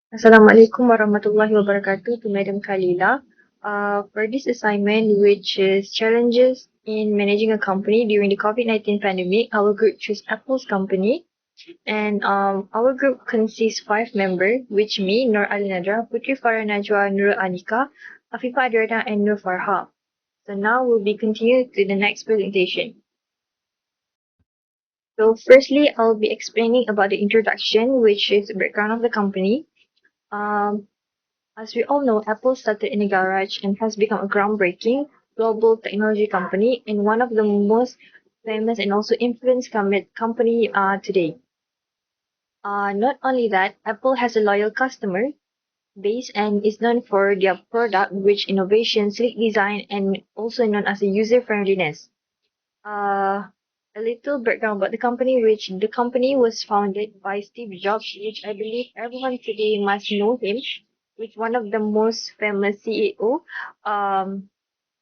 Assalamualaikum warahmatullahi wabarakatuh to Madam Khalila. For this assignment, which is challenges in managing a company during the COVID-19 pandemic, our group chose Apple's company. And our group consists five members, which me, Nur Ali Nadra, Putri Farah Najwa, Nur Anika, Afifa Adrana, and Nur Farha. So now we'll be continuing to the next presentation. So firstly, I'll be explaining about the introduction, which is the background of the company. Um, As we all know, Apple started in a garage and has become a groundbreaking global technology company and one of the most famous and also influenced company today. Not only that, Apple has a loyal customer base and is known for their product rich innovation, sleek design, and also known as a user friendliness. Uh, a little background about the company, which the company was founded by Steve Jobs, which I believe everyone today must know him, which one of the most famous CEO um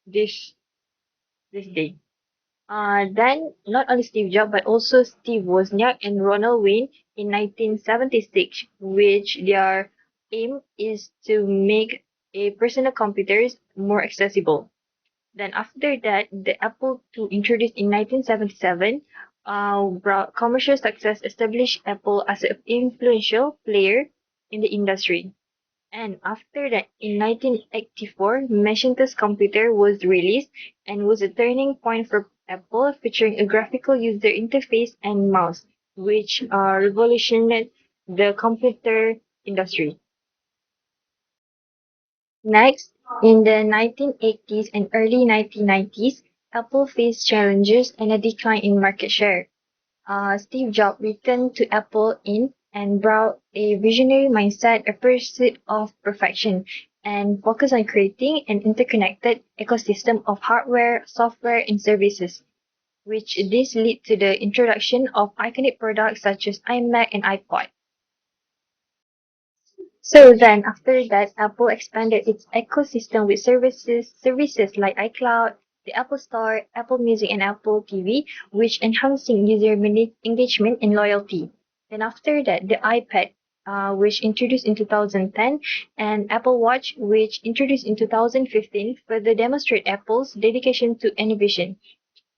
this this day. Then not only Steve Jobs but also Steve Wozniak and Ronald Wayne in 1976, which their aim is to make a personal computers more accessible. Then after that, the Apple II introduced in 1977 brought commercial success, established Apple as an influential player in the industry. And after that, in 1984, Macintosh computer was released and was a turning point for Apple, featuring a graphical user interface and mouse, which revolutionized the computer industry. Next, in the 1980s and early 1990s, Apple faced challenges and a decline in market share. Steve Jobs returned to Apple Inc. and brought a visionary mindset, a pursuit of perfection, and focus on creating an interconnected ecosystem of hardware, software, and services, which this led to the introduction of iconic products such as iMac and iPod. So then after that, Apple expanded its ecosystem with services like iCloud, the Apple Store, Apple Music, and Apple TV, which enhancing user engagement and loyalty. Then after that, the iPad, which introduced in 2010, and Apple Watch, which introduced in 2015, further demonstrate Apple's dedication to innovation.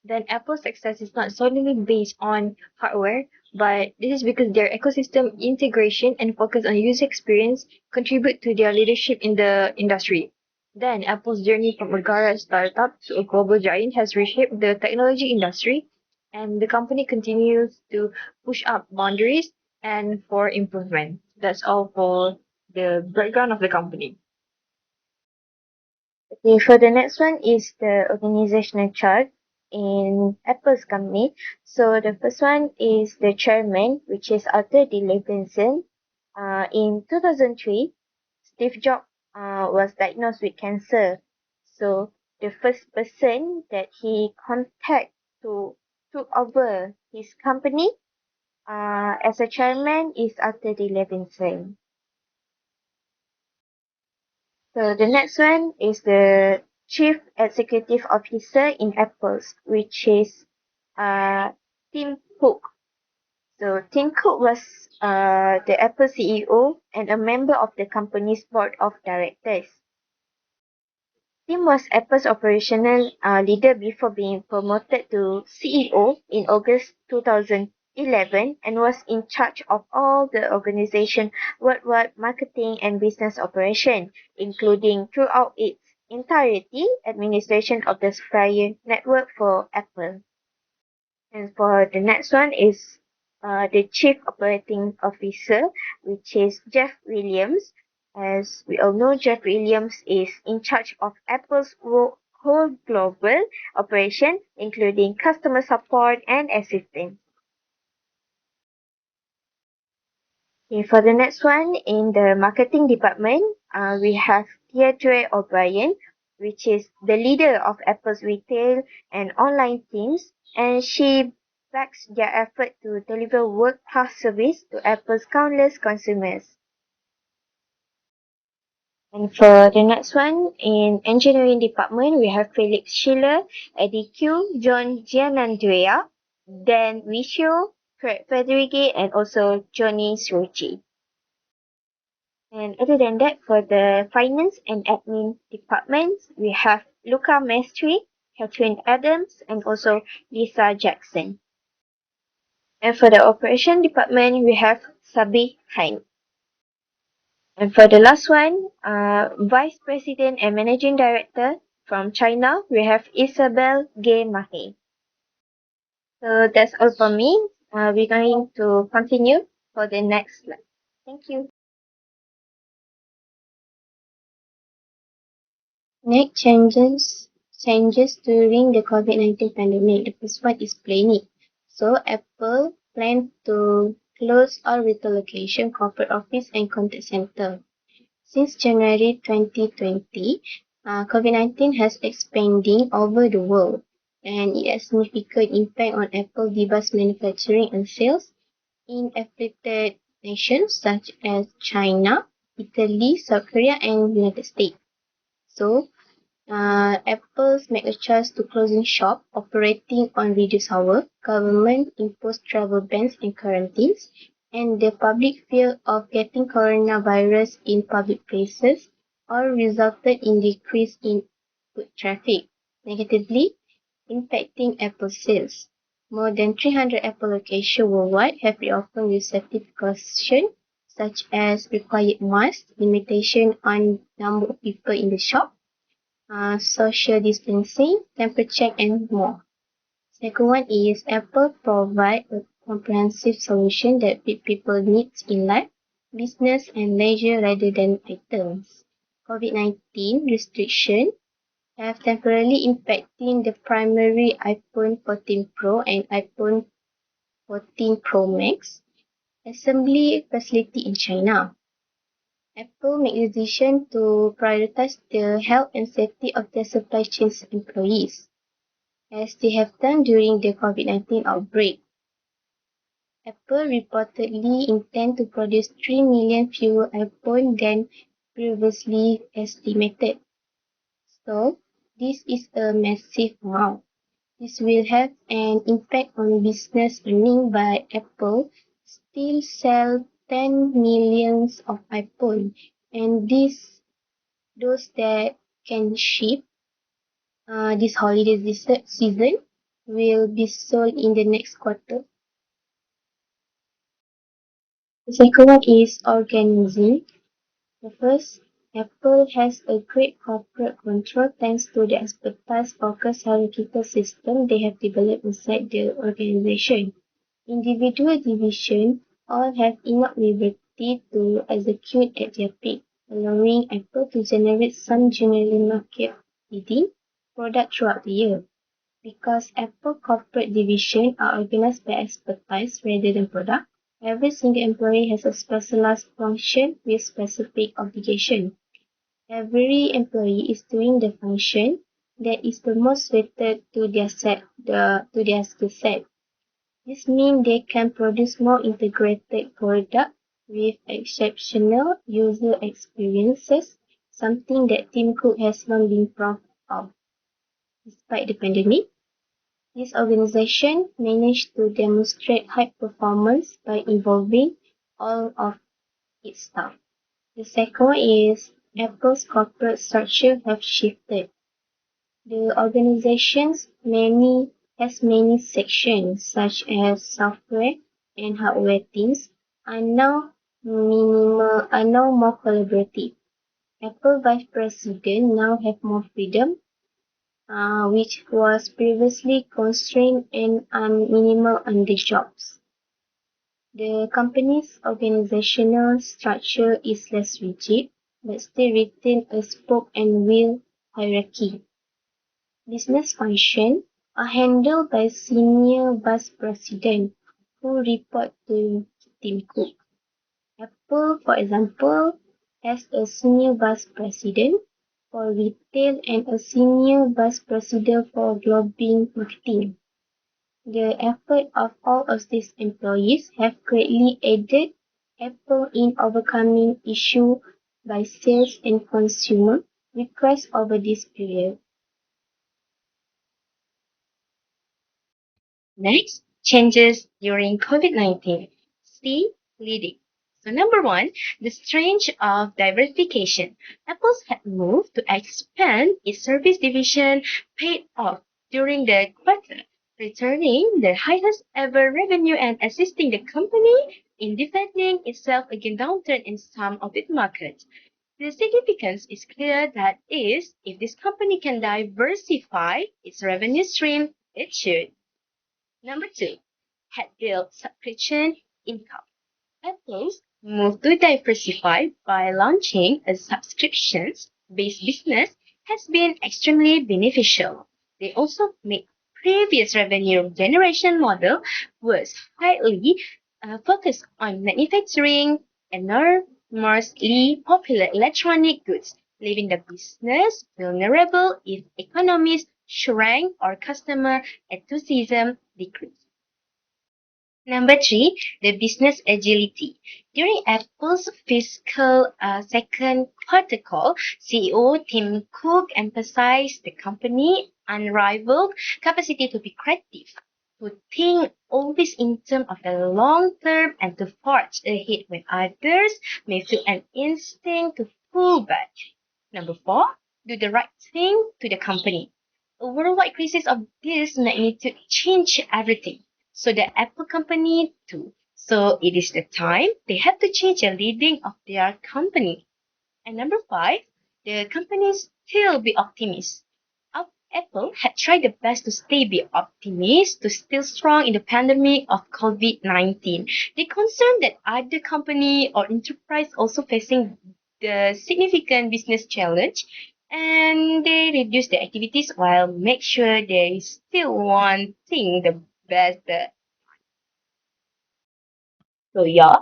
Then Apple's success is not solely based on hardware, but this is because their ecosystem integration and focus on user experience contribute to their leadership in the industry. Then Apple's journey from a garage startup to a global giant has reshaped the technology industry, and the company continues to push up boundaries and for improvement. That's all for the background of the company. Okay, for the next one is the organizational chart in Apple's company. So the first one is the chairman, which is Arthur D. Levinson. In 2003, Steve Jobs was diagnosed with cancer. So the first person that he contact to took over his company as a chairman is Arthur D. Levinson. So the next one is the Chief Executive Officer in Apple's, which is uh, Tim Cook. So Tim Cook was the Apple CEO and a member of the company's board of directors. Tim was Apple's operational leader before being promoted to CEO in August 2011 and was in charge of all the organization worldwide marketing and business operation, including throughout its entirety administration of the supplier network for Apple. And for the next one is the Chief Operating Officer, which is Jeff Williams. As we all know, Jeff Williams is in charge of Apple's whole global operation, including customer support and assistance. Okay, for the next one, in the marketing department, we have Deirdre O'Brien, which is the leader of Apple's retail and online teams, and she backs their effort to deliver world-class service to Apple's countless consumers. And for the next one, in engineering department, we have Felix Schiller, Eddie Q, John Gianandrea, Dan Riccio, Craig Federighi, and also Johnny Srochi. And other than that, for the finance and admin departments, we have Luca Mestri, Catherine Adams, and also Lisa Jackson. And for the operation department, we have Sabi Hein. And for the last one, Vice President and Managing Director from China, we have Isabel Gay Mahe. So that's all for me. We're going to continue for the next slide. Thank you. Next changes during the COVID-19 pandemic. The first one is planning. So Apple planned to close all retail location, corporate office, and contact center. Since January 2020, COVID-19 has expanding over the world, and it has significant impact on Apple device manufacturing and sales in affected nations such as China, Italy, South Korea, and United States. So, Apple's made a choice to closing shop, operating on reduced hours, government imposed travel bans and quarantines, and the public fear of getting coronavirus in public places all resulted in decrease in foot traffic, negatively impacting Apple sales. More than 300 Apple locations worldwide have reopened with safety precautions such as required masks, limitation on number of people in the shop, social distancing, temperature check, and more. Second one is Apple provide a comprehensive solution that fit people needs in life, business, and leisure rather than items. COVID-19 restriction have temporarily impacting the primary iPhone 14 Pro and iPhone 14 Pro Max assembly facility in China. Apple made the decision to prioritize the health and safety of their supply chain employees, as they have done during the COVID-19 outbreak. Apple reportedly intend to produce 3 million fewer iPhones than previously estimated. So, this is a massive amount. This will have an impact on business earnings by Apple still sell 10 millions of iPhone, and those that can ship this holiday season will be sold in the next quarter. The second one is organizing. The first, Apple has a great corporate control thanks to the expertise focused hierarchical system they have developed inside the organization. Individual divisions all have enough liberty to execute at their peak, allowing Apple to generate some generally market-leading products throughout the year. Because Apple corporate divisions are organized by expertise rather than product, every single employee has a specialized function with specific obligation. Every employee is doing the function that is the most suited to their skill set. This means they can produce more integrated product with exceptional user experiences, something that Tim Cook has long been proud of. Despite the pandemic, this organization managed to demonstrate high performance by involving all of its staff. The second one is Apple's corporate structure have shifted. The organization's has many sections, such as software and hardware teams, are now more collaborative. Apple Vice President now have more freedom, which was previously constrained and minimal on the jobs. The company's organizational structure is less rigid, but still retain a spoke and wheel hierarchy. Business functions are handled by senior vice president who report to Tim Cook. Apple, for example, has a senior vice president for retail and a senior vice president for global marketing. The effort of all of these employees have greatly aided Apple in overcoming issues by sales and consumer requests over this period. Next, changes during COVID-19. C. Leading. So number one, the strength of diversification. Apple's had moved to expand its service division paid off during the quarter, returning the highest ever revenue and assisting the company in defending itself against downturn in some of its markets. The significance is clear that is, if this company can diversify its revenue stream, it should. Number two, had built subscription income. Apple's move to diversify by launching a subscriptions-based business has been extremely beneficial. They also make previous revenue generation model was highly focused on manufacturing enormously popular electronic goods, leaving the business vulnerable if economies shrank or customer enthusiasm decreased. Number three, the business agility. During Apple's fiscal second quarter call, CEO Tim Cook emphasized the company's unrivaled capacity to be creative, to think always in terms of the long term, and to forge ahead when others may feel an instinct to pull back. Number four, do the right thing to the company. A worldwide crisis of this magnitude changed everything. So the Apple company too. So it is the time they have to change the leading of their company. And number five, the company still be optimist. Apple had tried the best to stay be optimist, to still strong in the pandemic of COVID-19. They concerned that other company or enterprise also facing the significant business challenge, and they reduce the activities while make sure they still wanting the best. So yeah,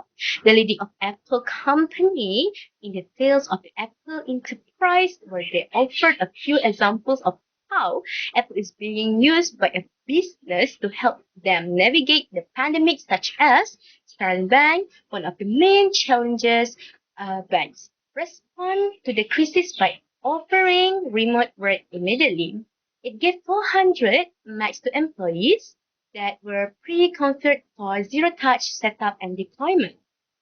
the leading of Apple company in the tales of the Apple enterprise, where they offered a few examples of how Apple is being used by a business to help them navigate the pandemic, such as Starling Bank, one of the main challenges banks respond to the crisis by offering remote work immediately. It gave 400 Macs to employees that were pre-configured for zero-touch setup and deployment,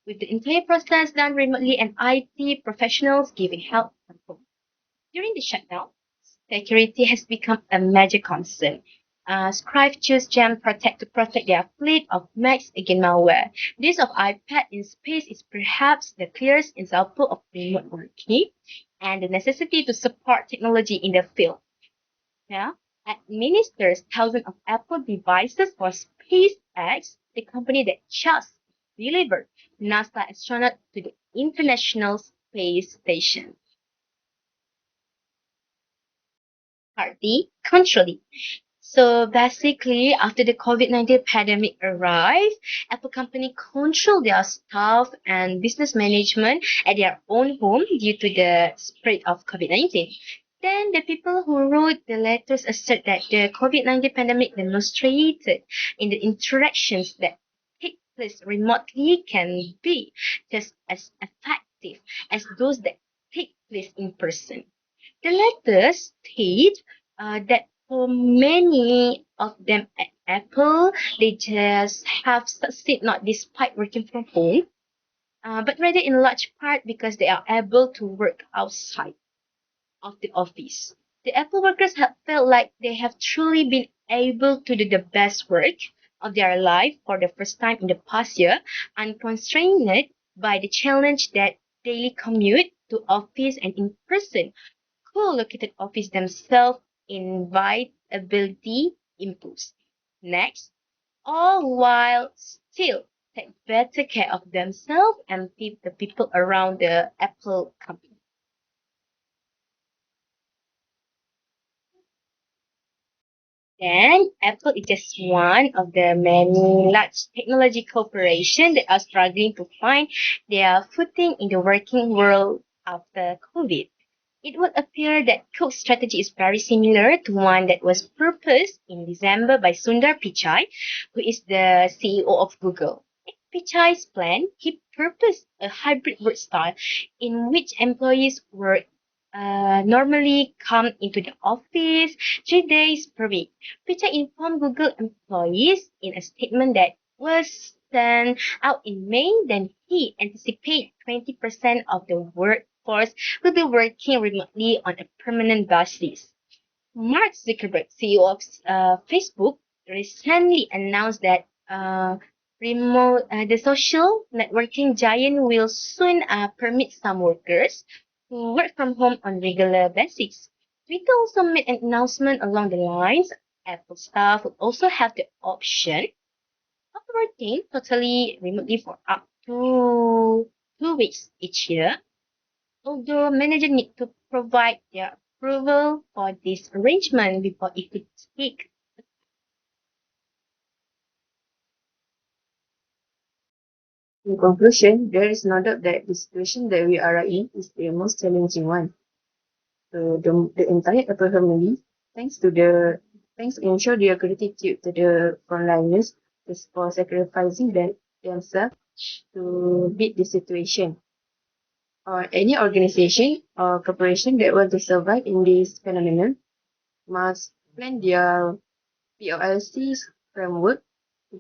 with the entire process done remotely and IT professionals giving help from home. During the shutdown, security has become a major concern. Scribe chose Jam Protect to protect their fleet of Macs against malware. This of iPad in space is perhaps the clearest example of remote working and the necessity to support technology in the field. Now, administers thousands of Apple devices for SpaceX, the company that just delivered NASA astronaut to the International Space Station. Part D, controlling. So basically, after the COVID-19 pandemic arrived, Apple company controlled their staff and business management at their own home due to the spread of COVID-19. Then the people who wrote the letters assert that the COVID-19 pandemic demonstrated in the interactions that take place remotely can be just as effective as those that take place in person. The letters state that for many of them at Apple, they just have succeeded not despite working from home, but rather in large part because they are able to work outside of the office. The Apple workers have felt like they have truly been able to do the best work of their life for the first time in the past year, unconstrained by the challenge that daily commute to office and in person co-located office themselves invite ability improves. Next, all while still take better care of themselves and the people around the Apple company. Then Apple is just one of the many large technology corporations that are struggling to find their footing in the working world after COVID. It would appear that Cook's strategy is very similar to one that was proposed in December by Sundar Pichai, who is the CEO of Google. In Pichai's plan, he proposed a hybrid work style in which employees work normally come into the office 3 days per week. Pichai informed Google employees in a statement that was sent out in May, then he anticipates 20% of the workforce will be working remotely on a permanent basis. Mark Zuckerberg, CEO of Facebook, recently announced that the social networking giant will soon permit some workers to work from home on regular basis. Twitter also made an announcement along the lines Apple staff would also have the option of working totally remotely for up to 2 weeks each year, although managers need to provide their approval for this arrangement before it could take. In conclusion, there is no doubt that the situation that we are in is the most challenging one. So the entire Apple family, thanks to ensure their gratitude to the frontliners for sacrificing themselves to beat the situation. Or any organization or corporation that want to survive in this phenomenon must plan their POLC framework to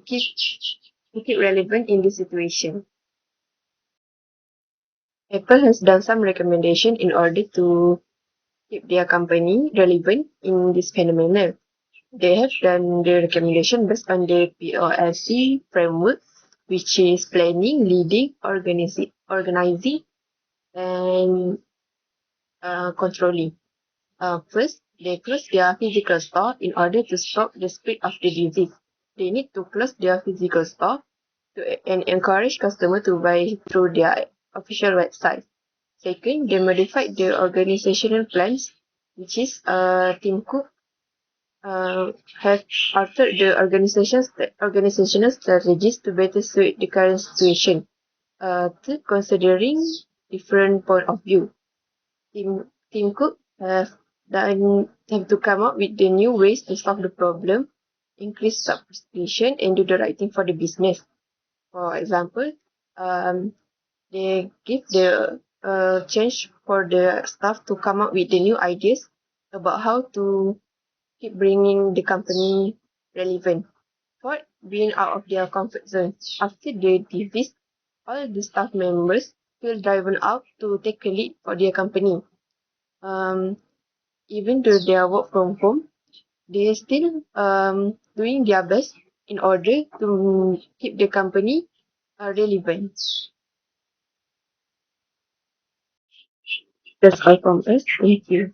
keep relevant in this situation. Apple has done some recommendation in order to keep their company relevant in this phenomenon. They have done the recommendation based on the POLC framework, which is planning, leading, organizing, and controlling. First, they close their physical store in order to stop the spread of the disease. They need to close their physical store and encourage customers to buy through their official website. Second, they modified the organizational plans, which is Tim Cook have altered the organizational strategies to better suit the current situation. Third, considering different point of view, Tim Cook have to come up with the new ways to solve the problem, increase subscription, and do the right thing for the business. For example, they give the change for the staff to come up with the new ideas about how to keep bringing the company relevant. Fourth, being out of their comfort zone. After the disease, all the staff members feel driven out to take a lead for their company. Even though they are work from home, they are still doing their best in order to keep the company relevant. That's all from us. Thank you.